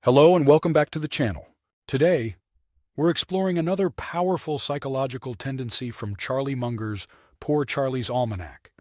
Hello and welcome back to the channel. Today, we're exploring another powerful psychological tendency from Charlie Munger's Poor Charlie's Almanack,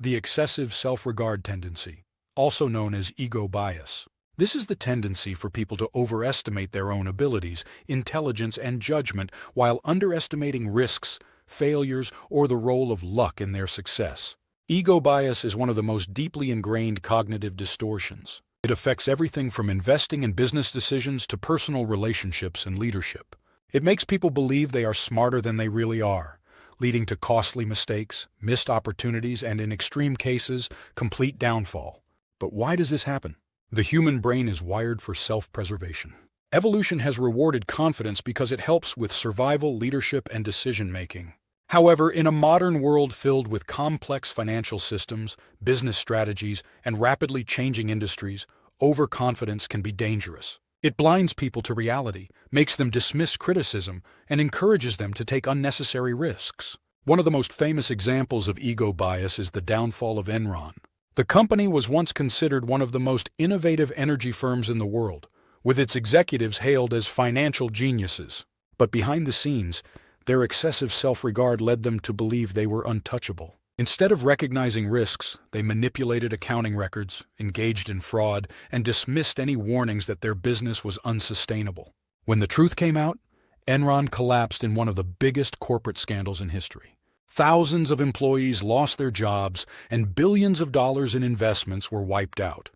the excessive self-regard tendency, also known as ego bias. This is the tendency for people to overestimate their own abilities, intelligence, and judgment while underestimating risks, failures, or the role of luck in their success. Ego bias is one of the most deeply ingrained cognitive distortions. It affects everything from investing and business decisions to personal relationships and leadership. It makes people believe they are smarter than they really are, leading to costly mistakes, missed opportunities, and in extreme cases, complete downfall. But why does this happen? The human brain is wired for self-preservation. Evolution has rewarded confidence because it helps with survival, leadership, and decision-making. However, in a modern world filled with complex financial systems, business strategies, and rapidly changing industries, overconfidence can be dangerous. It blinds people to reality, makes them dismiss criticism, and encourages them to take unnecessary risks. One of the most famous examples of ego bias is the downfall of Enron. The company was once considered one of the most innovative energy firms in the world, with its executives hailed as financial geniuses. But behind the scenes, their excessive self-regard led them to believe they were untouchable. Instead of recognizing risks, they manipulated accounting records, engaged in fraud, and dismissed any warnings that their business was unsustainable. When the truth came out, Enron collapsed in one of the biggest corporate scandals in history. Thousands of employees lost their jobs, and billions of dollars in investments were wiped out,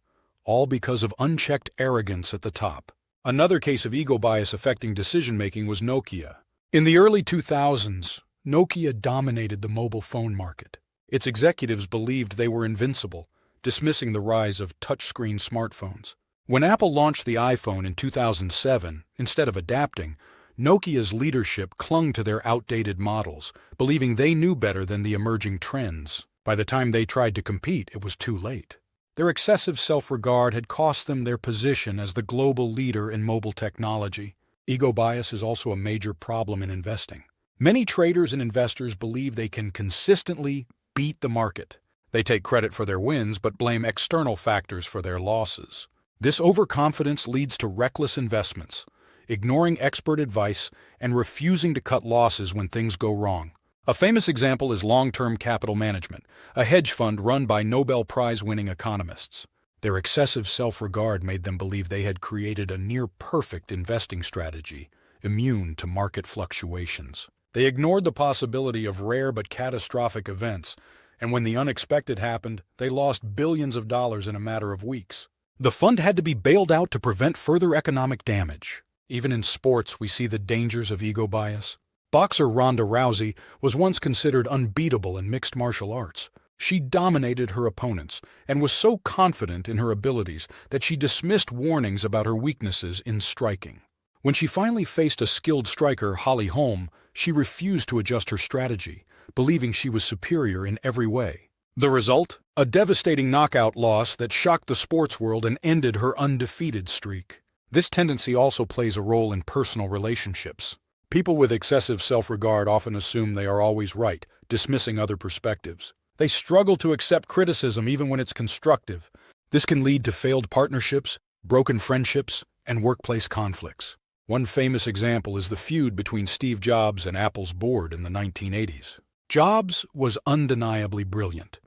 all because of unchecked arrogance at the top. Another case of ego bias affecting decision-making was Nokia. In the early 2000s, Nokia dominated the mobile phone market. Its executives believed they were invincible, dismissing the rise of touchscreen smartphones. When Apple launched the iPhone in 2007, instead of adapting, Nokia's leadership clung to their outdated models, believing they knew better than the emerging trends. By the time they tried to compete, it was too late. Their excessive self-regard had cost them their position as the global leader in mobile technology. Ego bias is also a major problem in investing. Many traders and investors believe they can consistently beat the market. They take credit for their wins but blame external factors for their losses. This overconfidence leads to reckless investments, ignoring expert advice, and refusing to cut losses when things go wrong. A famous example is long-term capital management, a hedge fund run by Nobel Prize-winning economists. Their excessive self-regard made them believe they had created a near-perfect investing strategy, immune to market fluctuations. They ignored the possibility of rare but catastrophic events, and when the unexpected happened, they lost billions of dollars in a matter of weeks. The fund had to be bailed out to prevent further economic damage. Even in sports, we see the dangers of ego bias. Boxer Ronda Rousey was once considered unbeatable in mixed martial arts. She dominated her opponents and was so confident in her abilities that she dismissed warnings about her weaknesses in striking. When she finally faced a skilled striker, Holly Holm, she refused to adjust her strategy, believing she was superior in every way. The result? A devastating knockout loss that shocked the sports world and ended her undefeated streak. This tendency also plays a role in personal relationships. People with excessive self-regard often assume they are always right, dismissing other perspectives. They struggle to accept criticism even when it's constructive. This can lead to failed partnerships, broken friendships, and workplace conflicts. One famous example is the feud between Steve Jobs and Apple's board in the 1980s. Jobs was undeniably brilliant,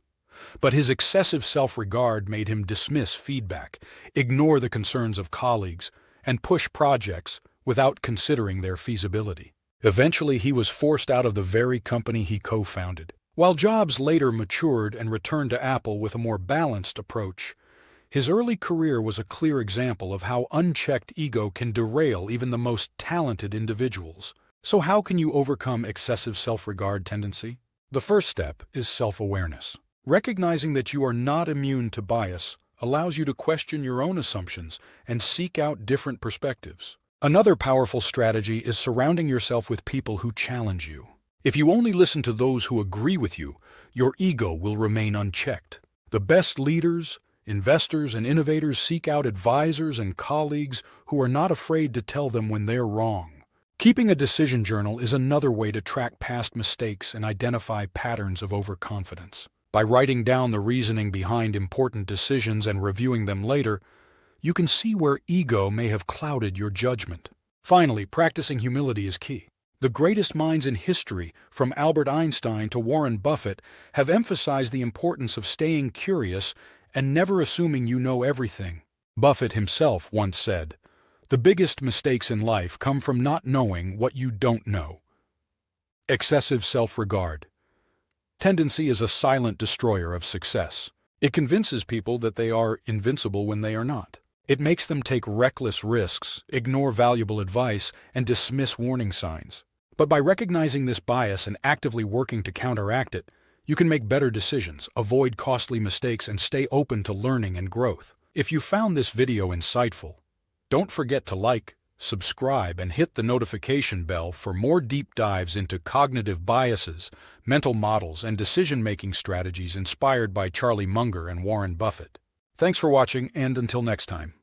but his excessive self-regard made him dismiss feedback, ignore the concerns of colleagues, and push projects without considering their feasibility. Eventually, he was forced out of the very company he co-founded. While Jobs later matured and returned to Apple with a more balanced approach, his early career was a clear example of how unchecked ego can derail even the most talented individuals. So how can you overcome excessive self-regard tendency? The first step is self-awareness. Recognizing that you are not immune to bias allows you to question your own assumptions and seek out different perspectives. Another powerful strategy is surrounding yourself with people who challenge you. If you only listen to those who agree with you, your ego will remain unchecked. The best leaders, investors, and innovators seek out advisors and colleagues who are not afraid to tell them when they're wrong. Keeping a decision journal is another way to track past mistakes and identify patterns of overconfidence. By writing down the reasoning behind important decisions and reviewing them later, you can see where ego may have clouded your judgment. Finally, practicing humility is key. The greatest minds in history, from Albert Einstein to Warren Buffett, have emphasized the importance of staying curious and never assuming you know everything. Buffett himself once said, "The biggest mistakes in life come from not knowing what you don't know." Excessive self-regard. Tendency is a silent destroyer of success. It convinces people that they are invincible when they are not. It makes them take reckless risks, ignore valuable advice, and dismiss warning signs. But by recognizing this bias and actively working to counteract it, you can make better decisions, avoid costly mistakes, and stay open to learning and growth. If you found this video insightful, don't forget to like, subscribe, and hit the notification bell for more deep dives into cognitive biases, mental models, and decision-making strategies inspired by Charlie Munger and Warren Buffett. Thanks for watching, and until next time.